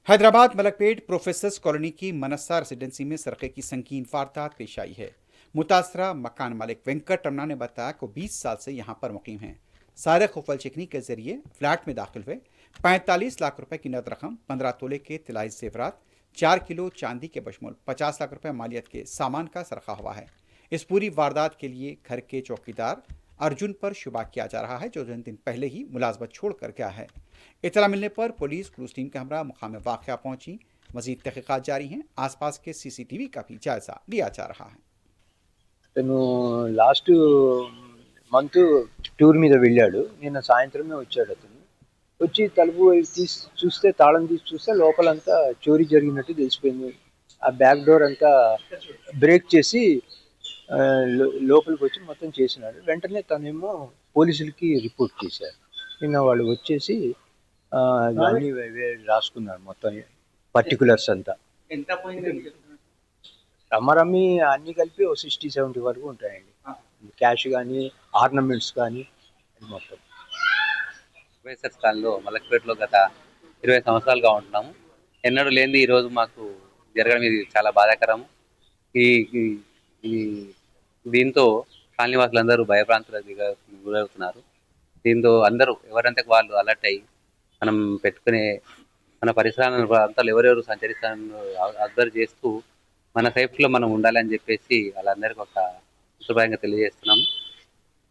Hyderabad Malakpet professors colony की मनस्सा residency में सरके की संगीन वारदात पेश आई है। मुतासरा मकान मालिक वेंकट रमना ने बताया कि 20 साल से यहां पर मुकीम हैं। सारे खुफल चिकनी के जरिए फ्लैट में दाखिल हुए। 45 लाख रुपए की नकद रकम, 15 तोले के तिलाई जेवरात, 4 किलो चांदी के बशमुल 50 लाख रुपए मालियत के सामान का सरखा हुआ है। इस पूरी वारदात के लिए घर के चौकीदार अर्जुन पर शुबा किया जा रहा है, जो 2 दिन पहले ही मुलाजमत छोड़कर गया है। इतला मिलने पर पुलिस क्रूज टीम के हमरा मुकाम वाक़या पहुंची। मजीद तहकीकात जारी हैं। आसपास के सीसीटीवी का भी जायजा लिया जा रहा है। తను లాస్ట్ మంత్ టూర్ మీద వెళ్ళాడు. నిన్న సాయంత్రమే వచ్చాడు అతను. వచ్చి తలుపు తీసి చూస్తే, తాళం తీసి చూస్తే లోపలంతా చోరీ జరిగినట్టు తెలిసిపోయింది. ఆ బ్యాక్ డోర్ అంతా బ్రేక్ చేసి లోపలికి వచ్చి మొత్తం చేసినాడు. వెంటనే తనేమో పోలీసులకి రిపోర్ట్ చేశారు. నిన్న వాళ్ళు వచ్చేసి అన్నీ రాసుకున్నారు, మొత్తం పర్టికులర్స్ అంతా. రమ్మరమ్మి అన్నీ కలిపి ఓ 60-70 వరకు ఉంటాయండి. క్యాష్ కానీ, ఆర్నమెంట్స్ కానీ మొత్తం. వైఎస్ఆర్ స్థానంలో మలక్పేటలో గత 20 సంవత్సరాలుగా ఉంటున్నాము. ఎన్నడూ లేనిది ఈరోజు మాకు జరగడం ఇది చాలా బాధాకరము. ఈ ఈ దీంతో కాలనీవాసులందరూ భయభ్రాంతులకు గురవుతున్నారు. దీంతో అందరూ ఎవరంతకు వాళ్ళు అలర్ట్ అయ్యి మనం పెట్టుకునే మన పరిసరాలను ప్రాంతాలు ఎవరెవరు సంచరిస్తారని అబ్జర్వ్ చేస్తూ మన సేఫ్టీలో మనం ఉండాలని చెప్పేసి వాళ్ళందరికీ ఒక శుభ్రంగా తెలియజేస్తున్నాము.